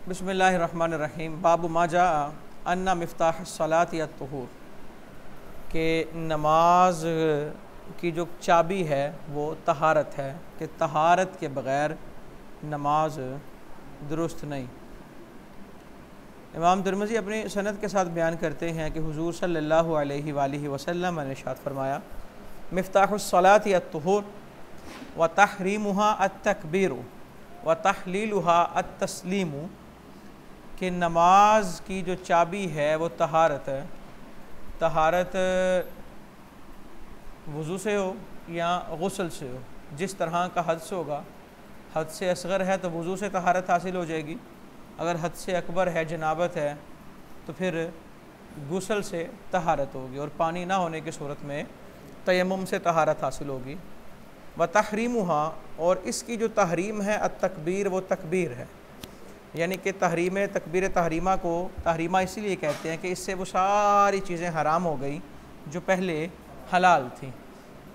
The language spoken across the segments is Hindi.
बिस्मिल्लाहिर्रहमानिर्रहीम। बाबु माजा अन्ना मिफ्ताह सलात या तुहूर के नमाज की जो चाबी है वो तहारत है कि तहारत के बग़ैर नमाज दुरुस्त नहीं। इमाम तिरमिज़ी अपनी सनद के साथ बयान करते हैं कि हुज़ूर सल्लल्लाहु अलैहि वसल्लम ने इरशाद फरमाया, मिफ्ताहुस सलात या तुहूर व तहरीमुहा अत-तकबीरु व तहलीलुहा अत-तस्लीमु, कि नमाज की जो चाबी है वो तहारत है। तहारत वज़ू से हो या गुस्ल से हो, जिस तरह का हदस होगा, हद से असग़र है तो वज़ू से तहारत हासिल हो जाएगी, अगर हद से अकबर है, जनाबत है, तो फिर गुस्ल से तहारत होगी, और पानी ना होने की सूरत में तयम्मुम से तहारत हासिल होगी। व तहरीमुहा, और इसकी जो तहरीम है अत-तकबीर, वो तकबीर है, यानी कि तहरीम तकबीर तहरीमा को तहरीमा इसीलिए कहते हैं कि इससे वो सारी चीज़ें हराम हो गई जो पहले हलाल थी।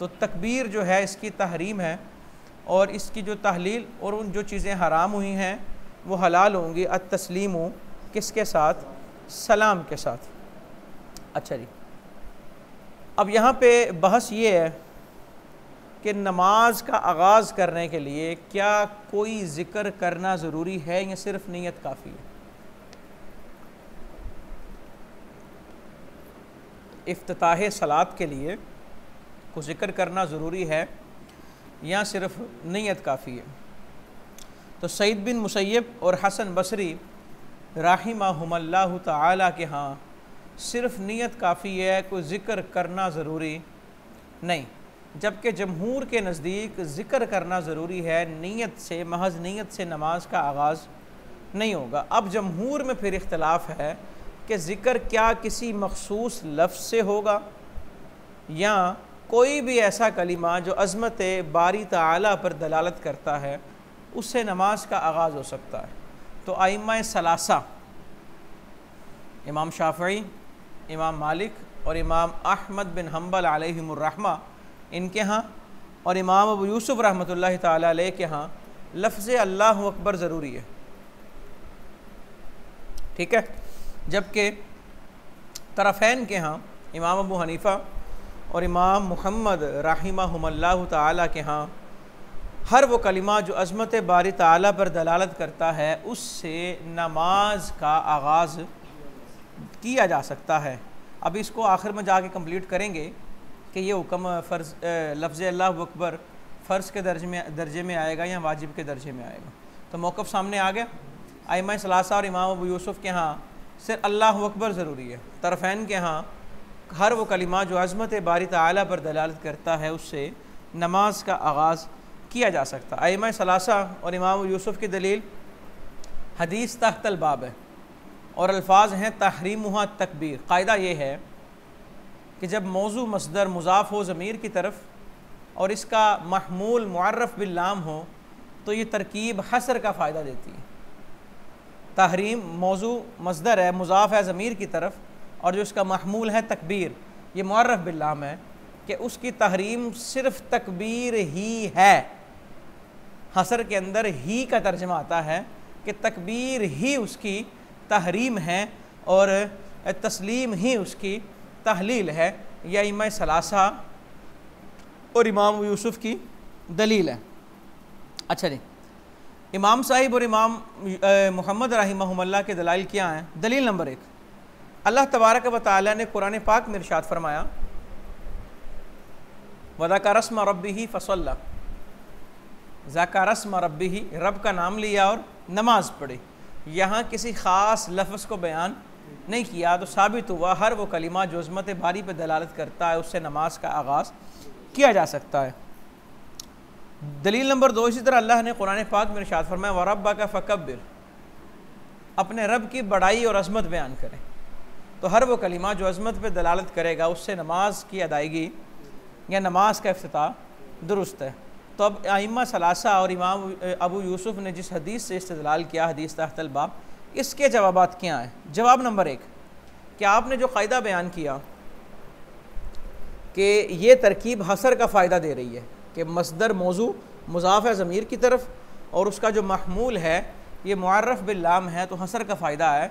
तो तकबीर जो है इसकी तहरीम है, और इसकी जो तहलील और उन जो चीज़ें हराम हुई हैं वो हलाल होंगी। अत-तस्लीमु, किसके साथ? सलाम के साथ। अच्छा जी, अब यहाँ पे बहस ये है कि नमाज का आगाज़ करने के लिए क्या कोई ज़िक्र करना ज़रूरी है या सिर्फ नीयत काफ़ी है? इफ्तिताह सलात के लिए कुछ ज़िक्र करना ज़रूरी है या सिर्फ नीयत काफ़ी है? तो सईद बिन मुसैयब और हसन बसरी राहिमहुमुल्लाहु तआला के यहाँ सिर्फ नीयत काफ़ी है, कोई ज़िक्र करना ज़रूरी नहीं, जबकि जमहूर के नज़दीक ज़िक्र करना ज़रूरी है। नीयत से, महज नीयत से नमाज का आगाज़ नहीं होगा। अब जमहूर में फिर इख्तलाफ है कि ज़िक्र क्या किसी मखसूस लफ्ज़ से होगा या कोई भी ऐसा कलिमा जो अज़मत बारी ताला पर दलालत करता है उससे नमाज का आगाज़ हो सकता है। तो आइम्मा सलासा, इमाम शाफ़ई, इमाम मालिक और इमाम अहमद बिन हम्बल अलैहिमुर्रहमा, इनके यहाँ, और इमाम अबू यूसुफ रहमतुल्लाहि ताला अलैह के यहाँ लफ्ज़ अल्लाहु अकबर ज़रूरी है, ठीक है। जबकि तरफ़ैन के यहाँ इमाम अबू हनीफ़ा और इमाम मुहम्मद राहिमहुमुल्लाहु ताला के यहाँ हर वो कलिमा जो अज़मत बारी ताला पर दलालत करता है उससे नमाज का आगाज़ किया जा सकता है। अब इसको आखिर में जाके कंप्लीट करेंगे कि ये हुक्म फ़र्ज़ लफ्ज़ अल्लाहु अकबर फ़र्ज़ के दर्जे में आएगा या वाजिब के दर्जे में आएगा। तो मौक़िफ़ सामने आ गया। आइम्मा सलासा और इमाम अबू यूसुफ़ के यहाँ सिर्फ अल्लाहु अकबर ज़रूरी है। तरफ़ैन के यहाँ हर वो कलिमा जो अज़मत बारी ताला पर दलालत करता है उससे नमाज का आगाज़ किया जा सकता है। आइम्मा सलासा और इमाम अबू यूसुफ़ की दलील हदीस तहतल बाब है और अल्फाज हैं तहरीमुहा तकबीर। क़ायदा ये है कि जब मौजू मस्दर मुज़ाफ़ हो ज़मीर की तरफ और इसका महमूल मुअर्रफ़ बिल्लाम हो तो ये तरकीब हसर का फ़ायदा देती है। तहरीम मौजू मस्दर है, मुज़ाफ़ है ज़मीर की तरफ, और जो इसका महमूल है तकबीर, ये मुअर्रफ़ बिल्लाम है कि उसकी तहरीम सिर्फ़ तकबीर ही है। हसर के अंदर ही का तर्जमा आता है कि तकबीर ही उसकी तहरीम है और तस्लीम ही उसकी तहलील है। यह इमाम सलासा और इमाम यूसुफ़ की दलील है। अच्छा जी, इमाम साहिब और इमाम मुहम्मद रहिमहुमुल्लाह के दलाइल क्या हैं? दलील नंबर 1, अल्लाह तबारक व तआला ने कुरान पाक में इरशाद फरमाया, वज़करा अस्म रब्बिही फसल्ला, ज़करा अस्म रब्बिही, रब का नाम लिया और नमाज पढ़ी। यहाँ किसी ख़ास लफ्ज़ को बयान नहीं किया, तो साबित हुआ हर वो कलिमा जो अज़मत बारी पर दलालत करता है उससे नमाज का आगाज़ किया जा सकता है। दलील नंबर 2, इसी तरह अल्लाह ने कुरान पाक में इरशाद फरमाया, व रब्बका फकब्बिर, अपने रब की बड़ाई और अज़मत बयान करें। तो हर वो कलिमा जो अज़मत पर दलालत करेगा उससे नमाज की अदायगी या नमाज का इफ्तिताह दुरुस्त है। तो अब आइम्मा सलासा और इमाम अबू यूसुफ़ ने जिस हदीस से इस्तेदलाल किया, हदीस तहतल बाब, इसके जवाबात क्या हैं? जवाब नंबर 1, कि आपने जो क़ायदा बयान किया कि ये तरकीब हसर का फ़ायदा दे रही है कि मस्दर मौजू मुज़ाफ़ है ज़मीर की तरफ और उसका जो महमूल है ये मुअर्रफ बिल्लाम है तो हसर का फ़ायदा है,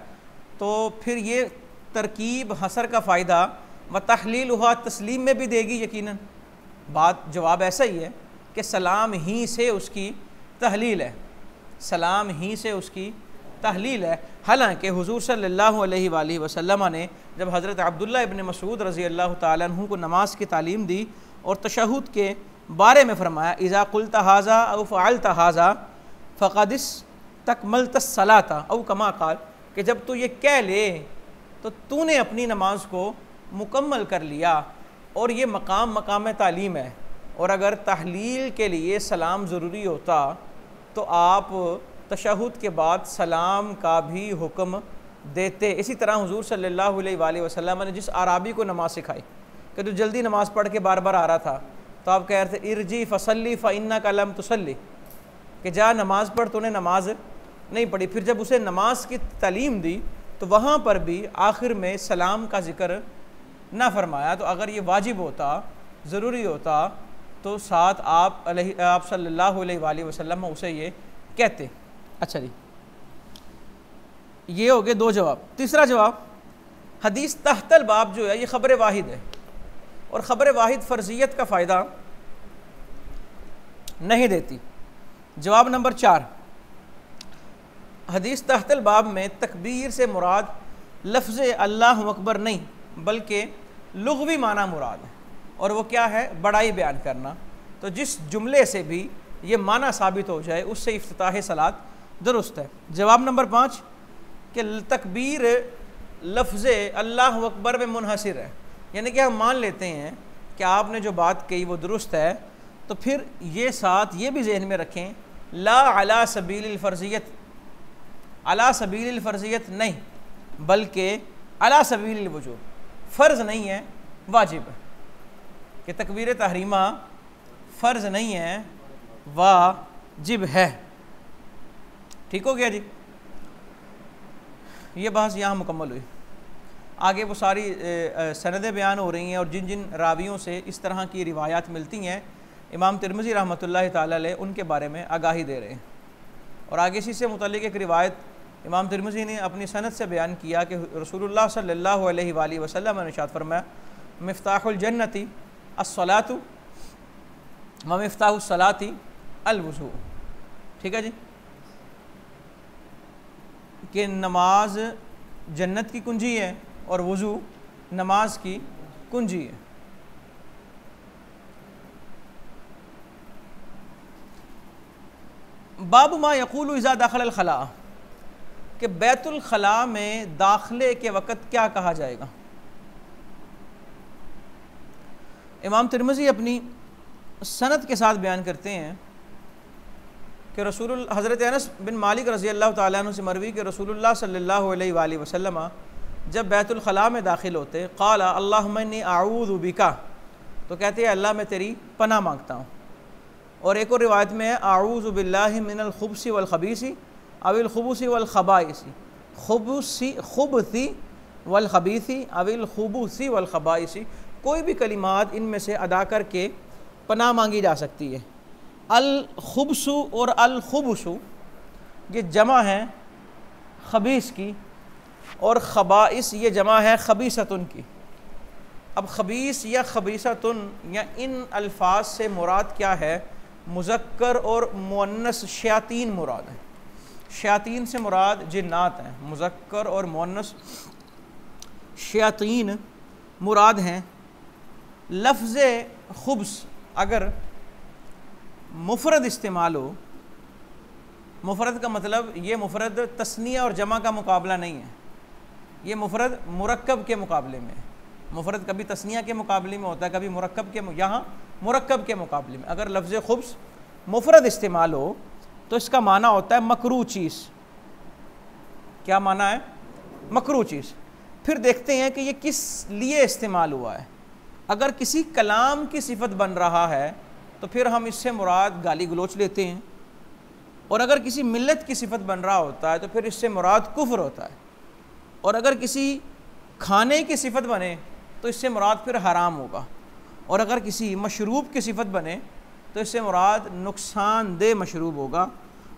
तो फिर ये तरकीब हसर का फ़ायदा व तहलील हुआ तस्लीम में भी देगी यकीनन। बात जवाब ऐसा ही है कि सलाम ही से उसकी तहलील है, सलाम ही से उसकी तहलील है। हालांकि हुजूर सल्लल्लाहु अलैहि वसल्लम ने जब हज़रत अब्दुल्लाह इब्न मसूद रज़ी अल्लाह ताला अन्हु को नमाज की तालीम दी और तशहुद के बारे में फ़रमाया, इज़ा क़ुल्त हाज़ा औ फ़अल्त हाज़ा फ़क़दिस तकमलत सलाता औ कमा क़ाल, कि जब तू ये कह ले तो तूने अपनी नमाज को मुकम्मल कर लिया। और ये मकाम तालीम है, और अगर तहलील के लिए सलाम ज़रूरी होता तो आप तशहुद के बाद सलाम का भी हुक्म देते। इसी तरह हुजूर सल्लल्लाहु अलैहि वसल्लम ने जिस आराबी को नमाज सिखाई कि जो जल्दी नमाज़ पढ़ के बार बार आ रहा था, तो आप कह रहे थे इरजी फसल्ली फ़इन्नका लम तुसल्ली, कि जा नमाज़ पढ़, तूने नमाज नहीं पढ़ी। फिर जब उसे नमाज की तालीम दी तो वहाँ पर भी आखिर में सलाम का ज़िक्र ना फरमाया। तो अगर ये वाजिब होता, ज़रूरी होता, तो साथ आप सल्लल्लाहु अलैहि वसल्लम उसे ये कहते। अच्छा जी, ये हो गए दो जवाब। तीसरा जवाब, हदीस तहतल बाब जो है ये ख़बर वाहिद है, और ख़बर वाहिद फ़र्ज़ियत का फ़ायदा नहीं देती। जवाब नंबर 4, हदीस तहतल बाब में तकबीर से मुराद लफ्ज़ अल्लाहु अकबर नहीं बल्कि लुग़वी माना मुराद है, और वो क्या है? बड़ाई बयान करना। तो जिस जुमले से भी ये माना साबित हो जाए उससे इफ्तिताह सलात दुरुस्त है। जवाब नंबर 5 कि तकबीर लफ्ज़ अल्लाहु अकबर में मुनहसिर है, यानी कि हम मान लेते हैं कि आपने जो बात कही वो दुरुस्त है, तो फिर ये साथ ये भी जहन में रखें, ला अला सबीलिल फ़र्ज़ियत, अला सबीलिल फ़र्ज़ियत नहीं बल्कि अला सबीलिल वुजूब, फ़र्ज़ नहीं है वाजिब है, कि तकबीर तहरीमा फ़र्ज़ नहीं है वाजिब है। ठीक हो गया जी, ये बहस यहाँ मुकम्मल हुई। आगे वो सारी सनदें बयान हो रही हैं और जिन जिन रावियों से इस तरह की रिवायात मिलती हैं इमाम तिरमिज़ी रहमतुल्लाहि ताला अलैह उनके बारे में आगाही दे रहे हैं। और आगे इसी से मुतल्लिक़ एक रिवायत इमाम तिरमिज़ी ने अपनी सनद से बयान किया कि रसूलुल्लाह सल्लल्लाहु अलैहि वसल्लम ने इरशाद फरमाया, मिफ्ताहुल जन्नति अस्सलातु व मिफ्ताहुस सलाति अल वुज़ू। ठीक है जी, कि नमाज जन्नत की कुंजी है और वुज़ू नमाज की कुंजी है। बाब मा यक़ूलु इज़ा दाखलल खला, कि बैतुल खला में दाखले के वक़्त क्या कहा जाएगा। इमाम तिरमिज़ी अपनी सनद के साथ बयान करते हैं कि हज़रत अनस बिन मालिक रज़ी अल्लाह ताला अन्हु से मरवी कि रसूलुल्लाह सल्लल्लाहु अलैहि वसल्लम जब बैतुल खला में दाखिल होते, क़ाला अल्लाहुम्मा इन्नी अऊज़ु बिका, तो कहते हैं अल्लाह मैं तेरी पनाह मांगता हूँ। और एक और रिवायत में है अऊज़ु बिल्लाहि मिनल खुब्सी वल खबीसी अविल खुबूसी वल खबाइसी, खुबसी वल खबीसी अविल खुबूसी वल खबाइसी, कोई भी कलिमात इनमें से अदा करके पनाह मांगी जा सकती है। अल खुबसु और अल खुबसु ये जमा है खबीस की, और खबाइस ये जमा है खबीसतुन की। अब खबीस या खबीसतुन या इन अल्फाज से मुराद क्या है? मुज़क्कर और मुअन्नस शयातीन मुराद है। शयातीन से मुराद जिन्नात हैं, मुज़क्कर और मुअन्नस शयातीन मुराद हैं। लफ्ज़ खुब्स अगर मुफरद इस्तेमाल हो, मुफरद का मतलब ये मुफरद तस्निया और जमा का मुकाबला नहीं है, ये मुफरद मुरक्कब के मुकाबले में। मुफरद कभी तस्निया के मुकाबले में होता है, कभी मुरक्कब के, यहाँ मुरक्कब के मुकाबले में। अगर लफ्ज़ खुब्स मुफरद इस्तेमाल हो तो इसका माना होता है मकरूह चीज़। क्या माना है? मकरूह चीज़। फिर देखते हैं कि ये किस लिए इस्तेमाल हुआ है। अगर किसी कलाम की सिफत बन रहा है तो फिर हम इससे मुराद गाली गलोच लेते हैं, और अगर किसी मिल्लत की सिफत बन रहा होता है तो फिर इससे मुराद कुफ्र होता है, और अगर किसी खाने की सिफत बने तो इससे मुराद फिर हराम होगा, और अगर किसी मशरूब की सिफत बने तो इससे मुराद नुकसानदेह मशरूब होगा,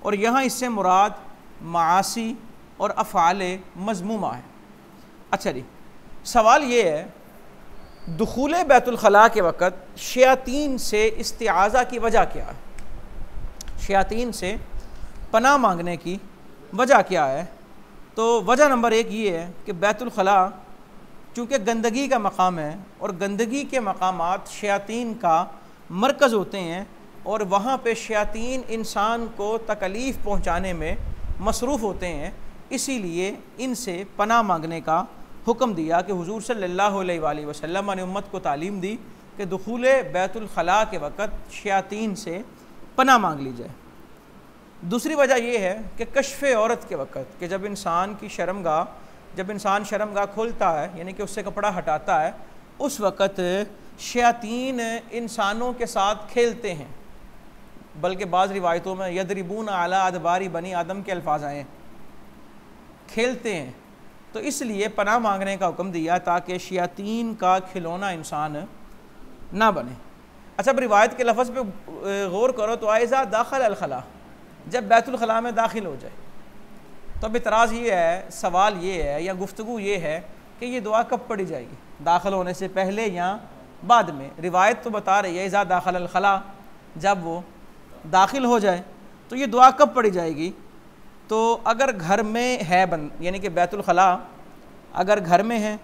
और यहाँ इससे मुराद मासी और अफ़ाल मज़मूमा है। अच्छा जी, सवाल ये है, दुखूल बैतुल खला के वक़्त शयातीन से इस्तिआज़ा की वजह क्या है? शयातीन से पनाह मांगने की वजह क्या है? तो वजह नंबर एक ये है कि बैतुल खला चूँकि गंदगी का मकाम है और गंदगी के मकामात शयातीन का मरकज़ होते हैं और वहाँ पे शयातीन इंसान को तकलीफ़ पहुँचाने में मसरूफ़ होते हैं, इसीलिए इनसे पनाह मांगने का हुक्म दिया कि हुजूर सल्लल्लाहु अलैहि वसल्लम ने उम्मत को तालीम दी कि दुखूल बैतुल खला के वक़्त शयातीन से पनाह मांग ली जाए। दूसरी वजह यह है कि कश्फ़ औरत के वक़्त कि जब इंसान शर्मगाह खोलता है, यानी कि उससे कपड़ा हटाता है, उस वक़्त शयातीन इंसानों के साथ खेलते हैं, बल्कि बाज़ रिवायतों में यदरिबून अला अदबारी बनी आदम के अल्फाज आए हैं, खेलते हैं। तो इसलिए पनाह मांगने का हुक्म दिया ताकि शयातीन का खिलौना इंसान ना बने। अच्छा, अब रिवायत के लफ्ज़ पे गौर करो तो आइज़ा दाखिल अल खला, जब बैतुल खला में दाखिल हो जाए, तो अब इतराज़ ये है, सवाल ये है या गुफ्तगू ये है कि ये दुआ कब पढ़ी जाएगी, दाखिल होने से पहले या बाद में? रिवायत तो बता रही है इज़ा दाखिल अल खला, जब वो दाखिल हो जाए। तो ये दुआ कब पढ़ी जाएगी? तो अगर घर में है यानी कि बैतुल खला अगर घर में है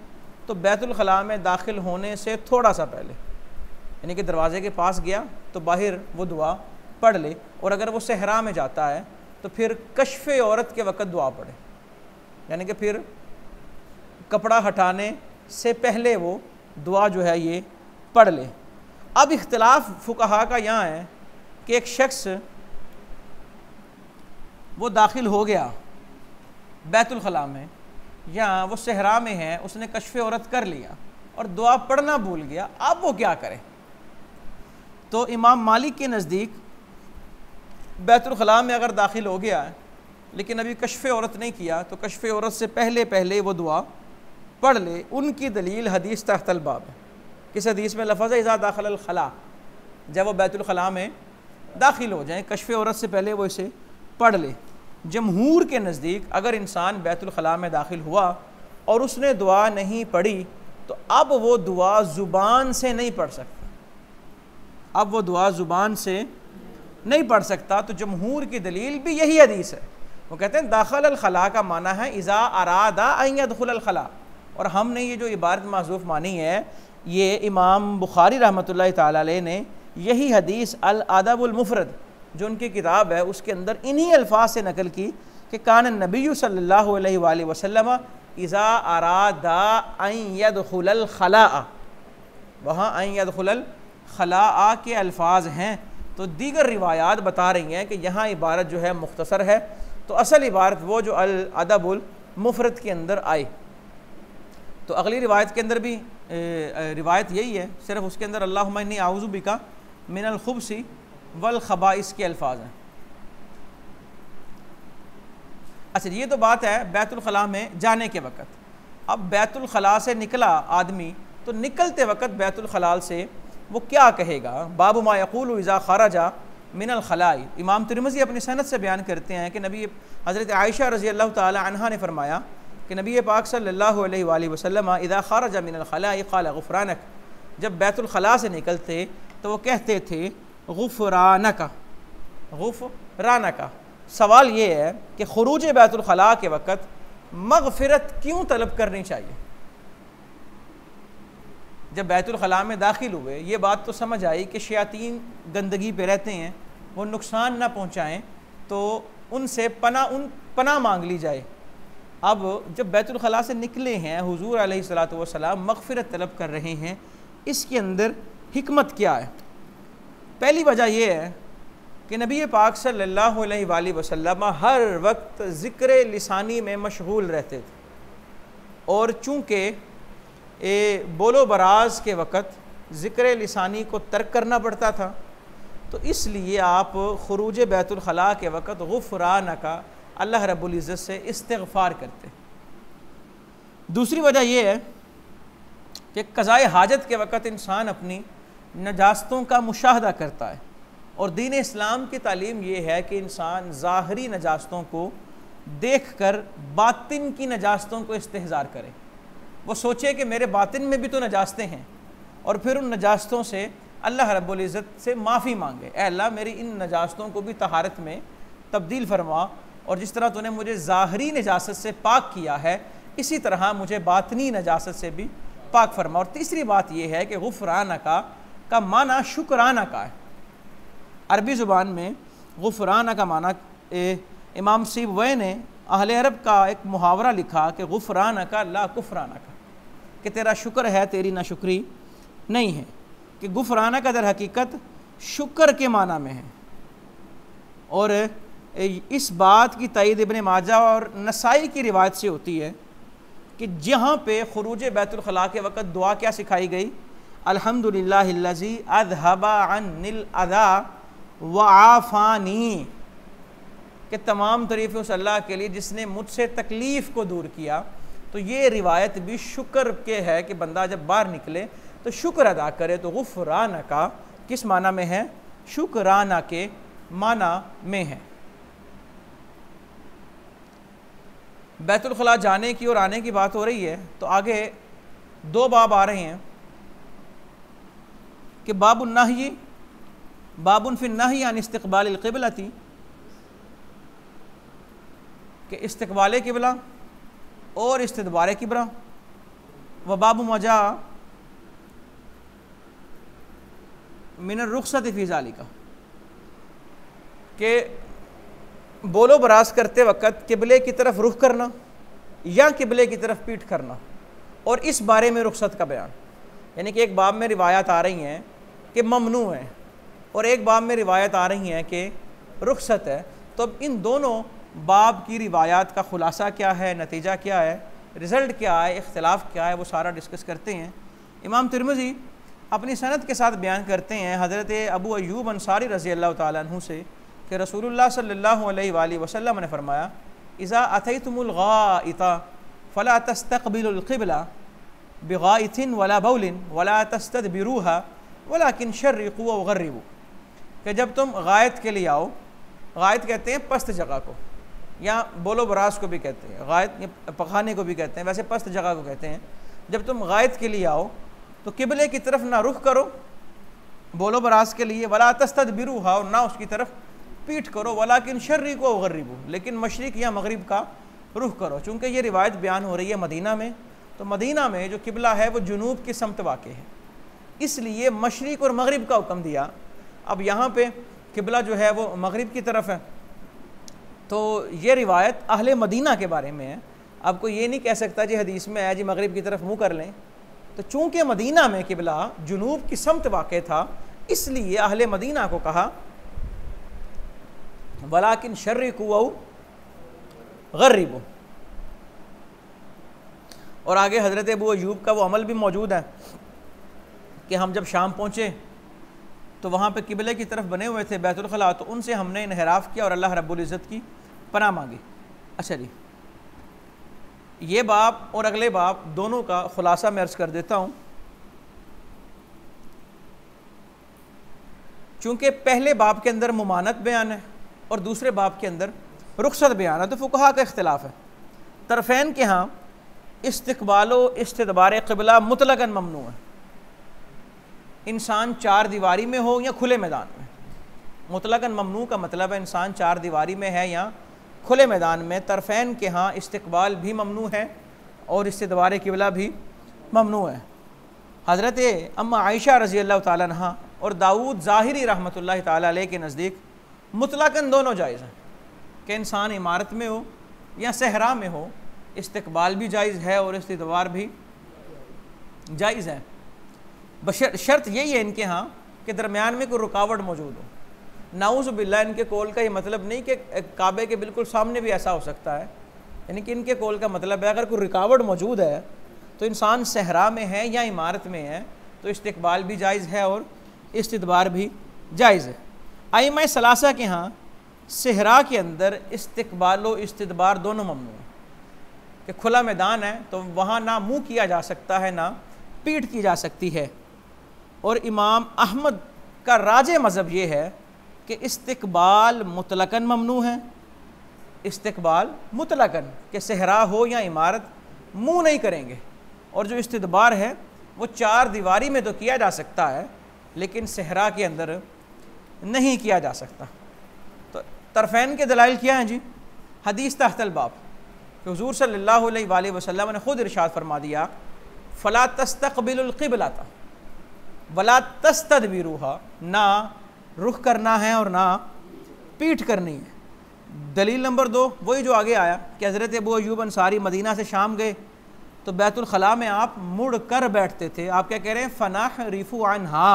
तो बैतुल खला में दाखिल होने से थोड़ा सा पहले, यानी कि दरवाज़े के पास गया तो बाहर वो दुआ पढ़ ले, और अगर वो सहरा में जाता है तो फिर कश्फ़ औरत के वक़्त दुआ पढ़े, यानी कि फिर कपड़ा हटाने से पहले वो दुआ जो है ये पढ़ ले। अब इख्तिलाफ फुक़हा का यहाँ है कि एक शख्स वो दाखिल हो गया बैतुल खला में या वो सहरा में है, उसने कश्फ़ औरत कर लिया और दुआ पढ़ना भूल गया, अब वो क्या करे? तो इमाम मालिक के नज़दीक बैतुल खला में अगर दाखिल हो गया है लेकिन अभी कश्फ़ औरत नहीं किया तो कश्फ़ औरत से पहले वो दुआ पढ़ ले। उनकी दलील हदीस तहतल बाब है। किस हदीस में लफ्ज़ है इज़ा दाखिल अल खला, जब वो बैतुल खला में दाखिल हो जाए कश्फ़ औरत से पहले वो इसे पढ़ ले। जमहूर के नज़दीक अगर इंसान बैतुल खला में दाखिल हुआ और उसने दुआ नहीं पढ़ी तो अब वो दुआ ज़ुबान से नहीं पढ़ सकता, अब वो दुआ ज़ुबान से नहीं पढ़ सकता। तो जमहूर की दलील भी यही हदीस है। वो कहते हैं दाखिल अल खला का माना है इज़ा अरादा अन यदखुल अल खला, और हमने ये जो इबारत माज़ूफ़ मानी है ये इमाम बुखारी रहमतुल्लाहि तआला अलैह ने यही हदीस अल अदबुल मुफ़रद जो उनकी किताब है उसके अंदर इन्हीं अल्फाज से नकल की कि कान नबी सल्लल्लाहु अलैहि वसल्लम इज़ा अरादा अन यदखुलल खला, वहाँ अन यदखुलल खला के अल्फाज हैं। तो दीगर रिवायात बता रही हैं कि यहाँ इबारत जो है मुख्तसर है, तो असल इबारत वो जो अल अदबुल मुफ़रद के अंदर आई। तो अगली रिवायत के अंदर भी रिवायत यही है, सिर्फ उसके अंदर अल्लाहुम्मा इन्नी आऊज़ु बिका मिनल खुब्सी वल खबाइस के अल्फाज हैं। अच्छा, ये तो बात है बैतुल खला में जाने के वक़्त। अब बैतुल खला से निकला आदमी तो निकलते वक़्त बैतुल खलाल से वो क्या कहेगा? बाबु मा यक़ूलु इज़ा ख़रजा मिनल खलाई। इमाम तिरमिज़ी अपनी सनद से बयान करते हैं कि नबी हज़रत आयशा रज़ी अल्लाह ताला अन्हा ने फरमाया कि नबी पाक सल्लल्लाहु अलैहि वसल्लम इज़ा ख़रजा मिनल खलाई क़ाल गुफ़रानक, जब बैतुल खला से निकलते तो वो कहते थे गुफ़रानका, गुफ़रानका। सवाल ये है कि खुरूज बैतुल खला के वक़्त मग़फ़िरत क्यों तलब करनी चाहिए? जब बैतुल खला में दाखिल हुए ये बात तो समझ आई कि शयातीन गंदगी पे रहते हैं, वो नुकसान ना पहुँचाएँ, तो उनसे पनाह मांग ली जाए। अब जब बैतुल खला से निकले हैं हुजूर अलैहिस्सलातु वस्सलाम मग़फ़िरत तलब कर रहे हैं, इसके अंदर हिकमत क्या है? पहली वजह यह है कि नबी पाक सल्लल्लाहु अलैहि वसल्लम हर वक्त ज़िक्र लिसानी में मशगूल रहते थे, और चूँकि बोलो बराज के वक़्त ज़िक्र लिसानी को तर्क करना पड़ता था, तो इसलिए आप खुरूज बैतुल खला के वक़्त गुफ़रानका अल्लाह रब्बुल इज़्ज़त से इस्तिग़फ़ार करते। दूसरी वजह यह है कि क़ज़ाए हाजत के वक़्त इंसान अपनी नजास्तों का मुशाहदा करता है, और दीन इस्लाम की तालीम ये है कि इंसान ज़ाहरी नजास्तों को देख कर बातिन की नजास्तों को इस्तेहज़ार करे। वो सोचे कि मेरे बातिन में भी तो नजास्तें हैं, और फिर उन नजास्तों से अल्लाह रब्बुल इज़्ज़त से माफ़ी मांगे, ए अल्लाह मेरी इन नजास्तों को भी तहारत में तब्दील फरमा, और जिस तरह तूने मुझे ज़ाहरी नजासत से पाक किया है इसी तरह मुझे बातनी नजासत से भी पाक फरमा। और तीसरी बात यह है कि गुफ़राना का माना शुक्राना का है। अरबी ज़ुबान में गुफ़राना का माना इमाम सीबवई ने अहले अरब का एक मुहावरा लिखा कि गुफ़राना का ला कुफ़राना का, कि तेरा शुक्र है तेरी नाशुक्री नहीं है, कि गुफ़राना का दर हकीकत शुक्र के माना में है। और इस बात की तईद इब्ने माजा और नसाई की रिवायत से होती है कि जहाँ पे खुरूज बैतुल खला के वक़्त दुआ क्या सिखाई गई, अल्हम्दुलिल्लाहिल्लज़ी अज़हबा अन्निल अज़ा व आफ़ानी, कि तमाम तरीफ़ उस अल्लाह के लिए जिसने मुझसे तकलीफ़ को दूर किया। तो ये रिवायत भी शुक्र के है कि बंदा जब बाहर निकले तो शुक्र अदा करे। तो गुफ़राना का किस माना में है? शुक्राना के माना में है। बैतुल खला जाने की और आने की बात हो रही है तो आगे दो बाब आ रहे हैं कि बाबुन नही, बाबुन फिन नही अन इस्तक़बालिल क़िबलती, कि इस्तक़बाल क़िबला और इस्तदबार क़िबला, व बाबु मजा मिन रुख़सत फ़ी ज़ालिका, के बोलो बरास करते वक़्त क़िबले की तरफ रुख करना या क़िबले की तरफ पीठ करना, और इस बारे में रुख़सत का बयान। यानी कि एक बाब में रिवायत आ रही हैं कि ममनू है और एक बाब में रिवायत आ रही हैं कि रुख़सत है। तो अब इन दोनों बाब की रिवायात का ख़ुलासा क्या है, नतीजा क्या है, रिज़ल्ट क्या है, इख्तिलाफ़ क्या है, वो सारा डिस्कस करते हैं। इमाम तिरमिज़ी अपनी सनद के साथ बयान करते हैं हज़रत अबू अय्यूब अंसारी रज़ी अल्लाह तआला अन्हु से कि रसूलुल्लाह सल्लल्लाहु अलैहि वसल्लम ने फरमाया, इज़ा अतैतुमुल गाइता फ़ला तस्तक़बिलुल क़िबला बिगाइतिन वला बौलिन वला तस्तदबिरूहा वलाकिन शर्रिक़ू व गर्रिबू, कि जब तुम गायत के लिए आओ, गायत कहते हैं पस्त जगह को, या बोलो बरास को भी कहते हैं, गायत पखाने को भी कहते हैं, वैसे पस्त जगह को कहते हैं। जब तुम गायत के लिए आओ तो क़िबले की तरफ ना रुख करो बोलो बरास के लिए, वला तस्तदबिरूहा, और ना उसकी तरफ पीठ करो, वलाकिन शर्रिक़ू व गर्रिबू, लेकिन मशरिक़ या मगरिब का रुख करो। चूँकि ये रिवायत बयान हो रही है मदीना में, तो मदीना में जो क़िबला है वो जुनूब की समत वाक़ है, इसलिए मशरिक़ और मगरिब का हुक्म दिया। अब यहाँ पे क़िबला जो है वो मगरिब की तरफ है, तो ये रिवायत अहले मदीना के बारे में है। अब कोई ये नहीं कह सकता जी हदीस में है जी मगरिब की तरफ मुँह कर लें। तो चूँकि मदीना में क़िबला जुनूब की समत वाक़ था, इसलिए अहले मदीना को कहा वलाकिन शर्रिक़ू व गर्रिबू। और आगे हज़रत अबू अय्यूब का वो अमल भी मौजूद है कि हम जब शाम पहुँचे तो वहाँ पे क़िबले की तरफ बने हुए थे बैतुल खला, तो उनसे हमने इन्हिराफ़ किया और अल्लाह रब्बुल इज़्ज़त की पनाह मांगी। अच्छा जी, ये बाब और अगले बाब दोनों का ख़ुलासा मैं अर्ज़ कर देता हूँ। चूँकि पहले बाब के अंदर मुमानत बयान है और दूसरे बाब के अंदर रुख़सत बयान है, तो फ़ुक़हा का इख्तिलाफ़ है। तरफ़ैन के यहाँ इस्तक़बालो इस्तदबार क़िबला मुतलक़न ममनू है, इंसान चार दीवारी में हो या खुले मैदान में। मुतलक़न ममनू का मतलब है इंसान चार दीवारी में है या खुले मैदान में। तरफ़ैन के यहाँ इस्तक़बाल भी ममनू है और इस्तदबार क़िबला भी ममनू है। हज़रत अम्मा आयशा रज़ी अल्लाह तआला अन्हा और दाऊद ज़ाहिरी रहमतुल्लाहि तआला अलैह के नज़दीक मुतलक़न दोनों जायज़ हैं कि इंसान इमारत में हो या सहरा में हो, इस्तक़बाल भी जायज़ है और इस्तदबार भी जायज़ है। शर्त यही है इनके यहाँ कि दरमियान में कोई रुकावट मौजूद हो। नाऊज़ु बिल्लाह, इनके कौल का ये मतलब नहीं कि काबे के बिल्कुल सामने भी ऐसा हो सकता है, यानी कि इनके कौल का मतलब है अगर कोई रुकावट मौजूद है तो इंसान सहरा में है या इमारत में है तो इस्तक़बाल भी जायज़ है और इस्तदबार भी जायज़ है। आइमा सलासा के यहाँ सहरा के अंदर इस्तक़बाल व इस्तदबार दोनों ममनू है कि खुला मैदान है तो वहाँ ना मुँह किया जा सकता है ना पीठ की जा सकती है। और इमाम अहमद का राजे मज़हब ये है कि इस्तक़बाल मुतलक़न ममनू है इस्तकबाल मुतलकन कि सहरा हो या इमारत मुँह नहीं करेंगे, और जो इस्तदबार है वो चार दीवारी में तो किया जा सकता है लेकिन सहरा के अंदर नहीं किया जा सकता। तो तरफ़ैन के दलाइल क्या हैं जी? हदीस तहतल बाब कि हुज़ूर सल्लल्लाहु अलैहि वसल्लम ने ख़ुद इरशाद फरमा दिया, फ़ला तस्तक़बिलुल क़िबलता वला तस्तदबिरूहा, ना रुख करना है और ना पीठ करनी है। दलील नंबर 2 वही जो आगे आया कि हज़रत अबू अय्यूब अंसारी मदीना से शाम गए तो बैतुल खला में आप मुड़ कर बैठते थे। आप क्या कह रहे हैं? फ़नाह रिफ़ु अन्हा,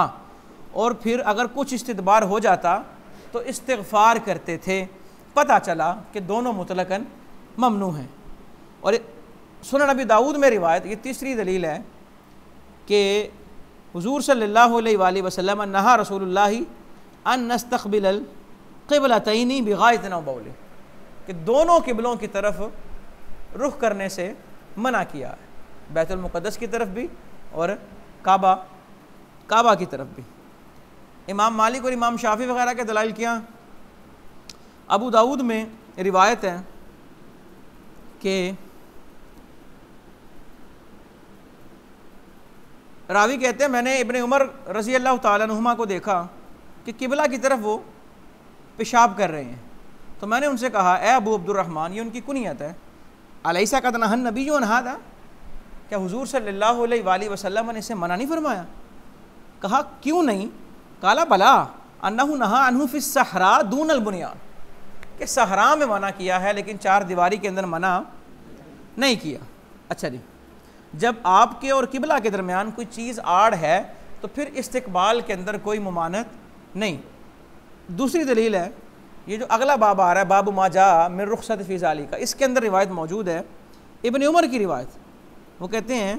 और फिर अगर कुछ इस्तदबार हो जाता तो इस्तिग़फ़ार करते थे। पता चला कि दोनों मुतलकन ममनू हैं। और सुनन नबी दाऊद में रिवायत, ये तीसरी दलील है कि हुज़ूर सल्लल्लाहु अलैहि वसल्लम नहा रसूलुल्लाह अन नस्तक़बिलल क़िबलतैनी बिग़ाइतिन व बौल, कि दोनों किबलों की तरफ रुख करने से मना किया है, बैतुल मुक़द्दस की तरफ भी और काबा की तरफ भी। इमाम मालिक और इमाम शाफ़ी वग़ैरह के दलाइल क्या? अबू दाऊद में रिवायत है कि रावी कहते हैं मैंने इब्ने उमर रज़ी अल्लाह तआला अन्हुमा को देखा कि किबला की तरफ वो पेशाब कर रहे हैं, तो मैंने उनसे कहा, ए अबू अब्दुर्रहमान, ये उनकी कुनियत है, अलैसा क़द नहन नबी अन हादा, क्या हुज़ूर सल्लल्लाहु अलैहि वसल्लम ने इसे मना नहीं फरमाया? कहा क्यों नहीं? काला बला अन्नहु नहा अन्हु फ़िस सहरा दूनल बुनियान, कि सहरा में मना किया है लेकिन चार दीवारी के अंदर मना नहीं किया। अच्छा जी, जब आपके और किबला के दरमियान कोई चीज़ आड़ है तो फिर इस्तिकबाल के अंदर कोई मुमानत नहीं। दूसरी दलील है ये जो अगला बाब आ रहा है, बाब माजा मिन रुख़सत फ़ी ज़ालिका, इसके अंदर रिवायत मौजूद है, इब्ने उमर की रिवायत। वो कहते हैं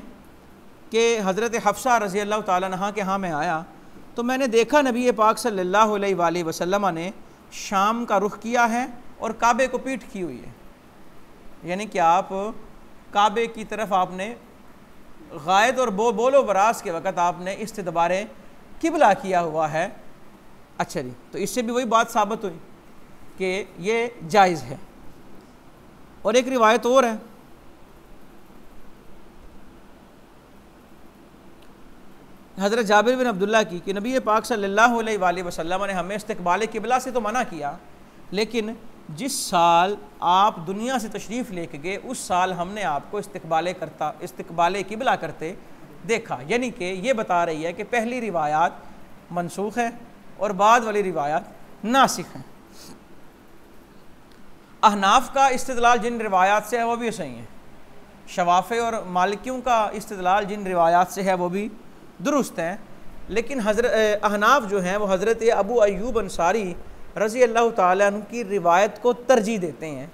कि हज़रत हफ्सा रज़ी अल्लाह तआला अन्हा के यहाँ मैं आया तो मैंने देखा नबी पाक सल्लल्लाहु अलैहि वसल्लम ने शाम का रुख किया है और काबे को पीठ की हुई है, यानी कि आप काबे की तरफ आपने गायद और बोलो बरास के वक़्त आपने इस्तदबारे किबला किया हुआ है। अच्छा जी, तो इससे भी वही बात साबित हुई कि ये जायज़ है। और एक रिवायत और है, हज़रत जाबिर बिन अब्दुल्ला की, कि नबी पाक सल्लल्लाहु अलैहि वसल्लम ने हमें इस्तकबाल किबला से तो मना किया, लेकिन जिस साल आप दुनिया से तशरीफ़ लेके गए उस साल हमने आपको इस्तकबाल किबला करते देखा। यानी कि ये बता रही है कि पहली रिवायात मनसूख है और बाद वाली रिवायात नासिख हैं। अहनाफ का इस्तिदलाल जिन रिवायात से है वो भी सही है, शवाफ़े और मालिकियों का इस्तिदलाल जिन रिवायात से है वो भी दुरुस्त हैं, लेकिन अहनाफ जो हैं वो हज़रत अबू अय्यूब अंसारी रज़ी अल्लाह ताला अन्हु की रिवायत को तरजीह देते हैं।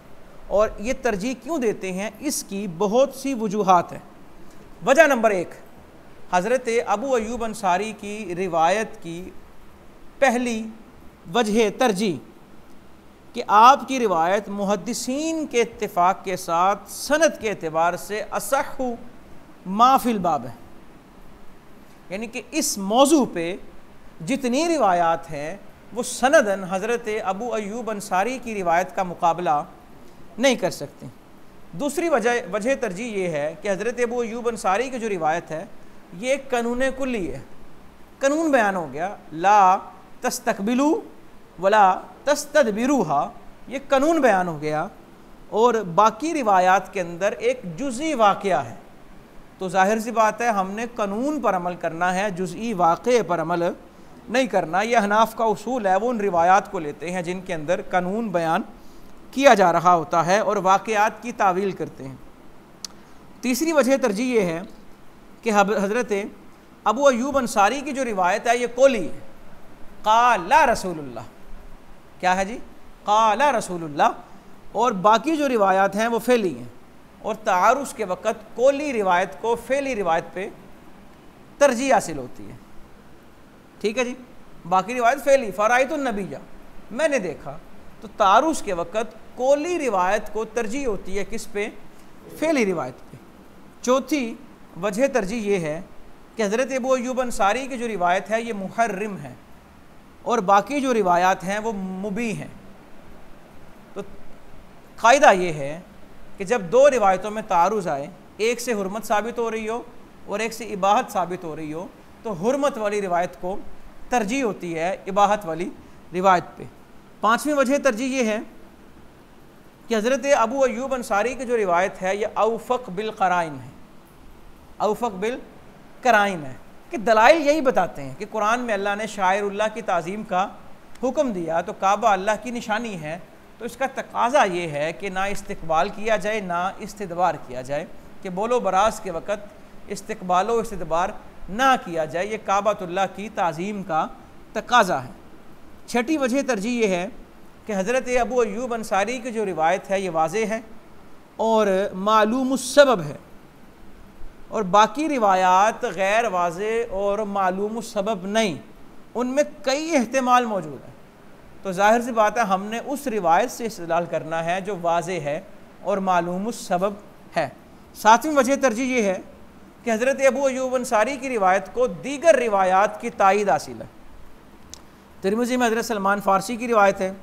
और ये तरजीह क्यों देते हैं, इसकी बहुत सी वजूहात हैं। वजह नंबर 1, हज़रत अबू अय्यूब अंसारी की रिवायत की पहली वजह तरजीह कि आपकी रिवायत मुहद्दिसीन के इत्तिफ़ाक़ के साथ सनद के एतबार से असहु माफिल बाब है, यानी कि इस मौजू पे जितनी रिवायात हैं वो सनदन हज़रत अबू अय्यूब अंसारी की रिवायत का मुकाबला नहीं कर सकती। दूसरी वजह तरजीह ये है कि हज़रत अबू अय्यूब अंसारी की जो रिवायत है ये एक कानून कुल्ली है, कानून बयान हो गया, ला तस्तकबिलू वला तस्तदबिरूहा, ये कानून बयान हो गया, और बाकी रिवायात के अंदर एक जुज़ई वाक़या है। तो ज़ाहिर सी बात है हमने कानून पर अमल करना है, जुज़ई वाक़े पर अमल नहीं करना। यह अहनाफ का उसूल है, वो उन रिवायात को लेते हैं जिनके अंदर कानून बयान किया जा रहा होता है और वाक़यात की तावील करते हैं। तीसरी वजह तरजीह ये है कि हज़रत अबू अय्यूब अंसारी की जो रिवायत है ये कोली है, क़ाला रसूलुल्लाह, क्या है जी, क़ाला रसूलुल्लाह, और बाकी जो रिवायात हैं वो फ़ेली हैं, और तारुस के वक़्त कोली रिवायत को फ़ेली रिवायत पे तरजीह हासिल होती है। ठीक है जी, बाकी रिवायत फ़ेली, फ़राइतुन नबिय्या, मैंने देखा, तो तारुस के वक़्त कोली रिवायत को तरजीह होती है किस पे, फ़ेली रिवायत पे। चौथी वजह तरजीह ये है कि हज़रत अबू अय्यूब अंसारी की जो रिवायत है ये मुहर्रिम है और बाकी जो रिवायात हैं वो मुबीह हैं। तो कायदा ये है कि जब दो रिवायतों में तारुज़ आए, एक से हुर्मत साबित हो रही हो और एक से इबाहत साबित हो रही हो, तो हुर्मत वाली रिवायत को तरजीह होती है इबाहत वाली रिवायत पे। पाँचवीं वजह तरजीह ये है कि हज़रत अबू अय्यूब अंसारी की जो रिवायत है ये औफ़क़ बिल क़राइन है, औफ़क़ बिल क़राइन है कि दलाइल यही बताते हैं कि कुरान में अल्लाह ने शाइरुल्लाह की ताज़ीम का हुक्म दिया तो काबा अल्लाह की निशानी है, तो इसका तकाज़ा ये है कि ना इस्तकबाल किया जाए ना इस्तदबार किया जाए, कि बोलो बरास के वक़्त इस्तकबालो इस्तदबार ना किया जाए, ये काबतुल्लाह की ताज़ीम का तकाज़ा है। छठी वजह तरजीह ये है कि हज़रत अबू अय्यूब अंसारी की जो रिवायत है ये वाज़ेह है और मालूमुस सबब है, और बाकी रिवायात गैर वाज़ेह और मालूमुस सबब नहीं, उनमें कई एहतिमाल मौजूद हैं। तो ज़ाहिर सी बात है हमने उस रिवायत से इस्तेदलाल करना है जो वाज़ेह है और मालूमुस सबब है। सातवीं वजह तरजीह ये है कि हज़रत अबू अय्यूब अंसारी की रिवायत को दीगर रिवायात की तायीद हासिल है। तिरमिज़ी में हज़रत सलमान फ़ारसी की रिवायत है,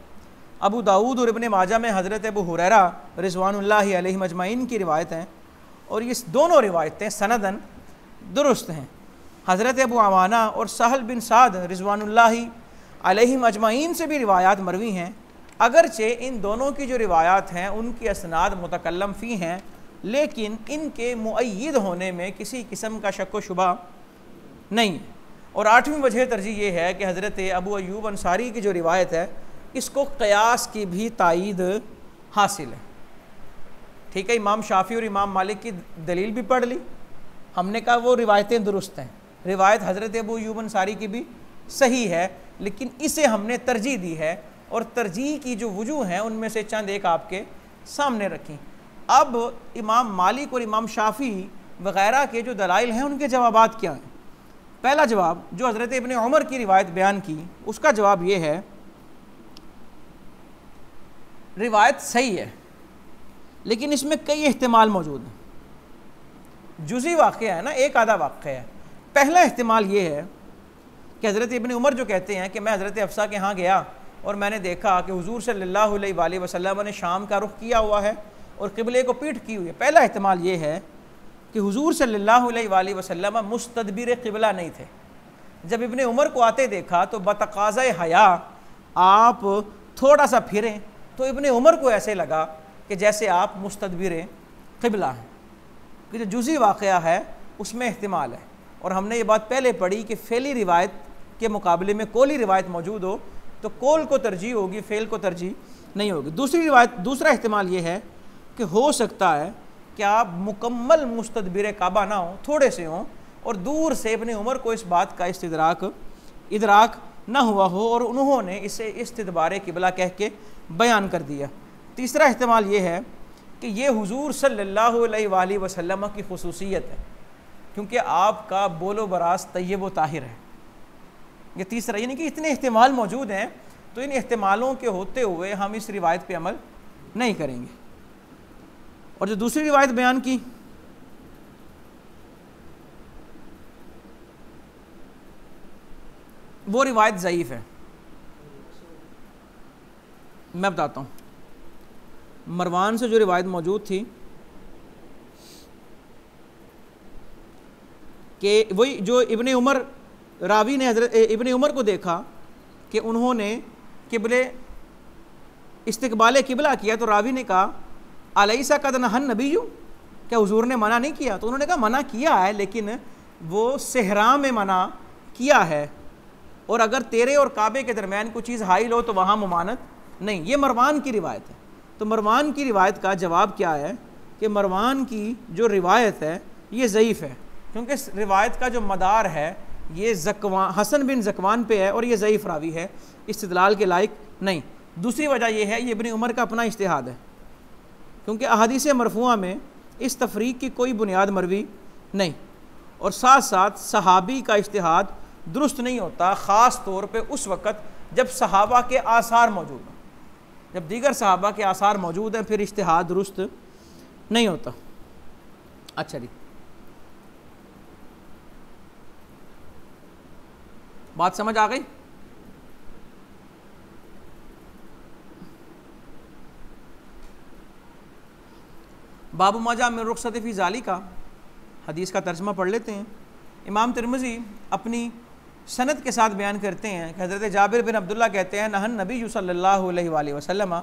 अबू दाऊद और इब्ने माजा में हज़रत अबू हुरैरा रिज़वानुल्लाहि अलैहिम अजमईन की रिवायत हैं, और ये दोनों रिवायतें सनदन दुरुस्त हैं। हज़रत अबू अवाना और सहल बिन साद रिज़वानुल्लाहि अलैहिम अजमईन से भी रिवायात मरवी हैं, अगरचे इन दोनों की जो रिवायात हैं उनकी असनाद मुतकल्लम फ़ी हैं, लेकिन इनके मुअय्यद होने में किसी किस्म का शक व शुबा नहीं है। और आठवीं वजह तरजीह ये है कि हज़रत अबू अय्यूब अंसारी की जो रिवायत है इसको क़यास की भी तायीद हासिल है। ठीक है, इमाम शाफ़ी और इमाम मालिक की दलील भी पढ़ ली, हमने कहा वो रिवायतें दुरुस्त हैं, रिवायत हज़रत अबू अय्यूब अंसारी की भी सही है, लेकिन इसे हमने तरजीह दी है, और तरजीह की जो वजूह हैं उनमें से चंद एक आपके सामने रखी। अब इमाम मालिक और इमाम शाफ़ी वग़ैरह के जो दलाइल हैं उनके जवाबात क्या हैं। पहला जवाब जो हज़रत इब्ने उमर की रिवायत बयान की उसका जवाब ये है, रिवायत सही है लेकिन इसमें कई एहतिमाल मौजूद हैं। जुज़ी वाक़या है ना, एक आधा वाक़या है। पहला एहतिमाल ये है कि हज़रत इब्ने उमर जो कहते हैं कि मैं हज़रत हफ्सा के यहाँ गया और मैंने देखा कि हुज़ूर सल्लल्लाहु अलैहि वसल्लम ने शाम का रुख किया हुआ है और क़िबले को पीठ की हुई है। पहला एहतिमाल ये है कि हुज़ूर सल्लल्लाहु अलैहि वसल्लम मुस्तदबिर क़िबला नहीं थे। जब इब्ने उमर को आते देखा तो बतक़ाज़ा हया आप थोड़ा सा फिरें तो इब्ने उमर को ऐसे लगा कि जैसे आप मुस्तदबिर क़िबला हैं, कि जो जुज़ी वाक़या है उसमें एहतिमाल है। और हमने ये बात पहले पढ़ी कि फ़ेली रिवायत के मुकाबले में कौली रिवायत मौजूद हो तो कौल को तरजीह होगी, फ़ेल को तरजीह नहीं होगी। दूसरा एहतिमाल ये है कि हो सकता है कि आप मुकम्मल मुस्तदबिर काबा ना हो, थोड़े से हों, और दूर से इब्ने उमर को इस बात का इदराक ना हुआ हो और उन्होंने इसे इस्तदबार क़िबला कह के बयान कर दिया। तीसरा एहतिमाल ये है कि ये हुज़ूर सल्लल्लाहु अलैहि वसल्लम की खुसूसियत है, क्योंकि आपका बोलो बरास तय्यब व ताहिर है। ये तीसरा, यानी कि इतने एहतिमाल मौजूद हैं, तो इन एहतिमालों के होते हुए हम इस रिवायत पे अमल नहीं करेंगे। और जो दूसरी रिवायत बयान की वो रिवायत ज़ईफ़ है। मैं बताता हूँ, मरवान से जो रिवायत मौजूद थी कि वही जो इब्ने उमर रावी ने हज़रत इब्ने उमर को देखा कि उन्होंने क़िबले इस्तक़बाल क़िबला किया, तो रावी ने कहा अलैसा कद नहन नबीय्यु, क्या हुज़ूर ने मना नहीं किया? तो उन्होंने कहा मना किया है, लेकिन वो सहरा में मना किया है, और अगर तेरे और काबे के दरमियान कोई चीज़ हाइल हो तो वहाँ मुमानत नहीं। ये मरवान की रिवायत है। तो मरवान की रिवायत का जवाब क्या है कि मरवान की जो रिवायत है ये ज़ईफ़ है, क्योंकि इस रिवायत का जो मदार है ये हसन बिन ज़कवान पे है और ये ज़ईफ़ रावी है, इस्तिदलाल के लायक नहीं। दूसरी वजह यह है ये इब्ने उमर का अपना इज्तिहाद है, क्योंकि अहादीस मरफ़ूआ में इस तफरीक की कोई बुनियाद मरवी नहीं, और साथ साथ सहाबी का इज्तिहाद दुरुस्त नहीं होता, ख़ास तौर पे उस वक़्त जब सहाबा के आसार मौजूद हैं। जब दीगर सहाबा के आसार मौजूद हैं फिर इज्तिहाद दुरुस्त नहीं होता। अच्छा जी, बात समझ आ गई? बाबू माजा में रुखसत फ़ी ज़ालिका, हदीस का तर्जमा पढ़ लेते हैं। इमाम तिरमिज़ी अपनी सनद के साथ बयान करते हैं कि हज़रत जाबिर बिन अब्दुल्ला कहते हैं नहन नबी सल्लल्लाहु अलैहि वसल्लम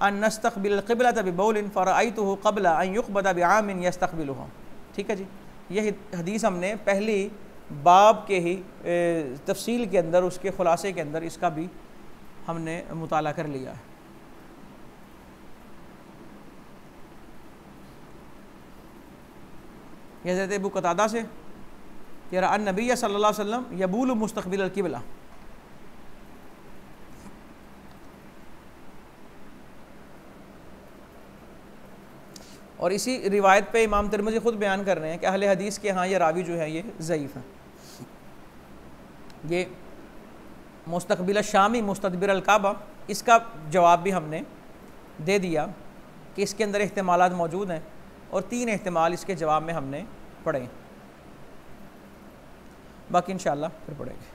अन नस्तक़बिल क़िबलत बिबौलिन फ़रअयतुहु क़ब्ल अन युक़बद बिआमिन यस्तक़बिलुहु। ठीक है जी, यह हदीस हमने पहली बाब के ही तफसील के अंदर, उसके ख़ुलासे के अंदर इसका भी हमने मुताला कर लिया है। हज़रत अबू कतादा से कि अन नबी सल्लल्लाहु अलैहि वसल्लम यबूलु मुस्तक़बिल अल-क़िबला। और इसी रिवायत पे इमाम तिरमिज़ी ख़ुद बयान कर रहे हैं कि अहले हदीस के यहाँ ये रावी जो है ये ज़ईफ़ है। ये मुस्तक़बिल शामी मुस्तदबिर अल-काबा, इसका जवाब भी हमने दे दिया कि इसके अंदर एहतिमालात मौजूद हैं और 3 एहतिमाल इसके जवाब में हमने पढ़े, बाकी इंशाअल्लाह फिर पढ़ेंगे।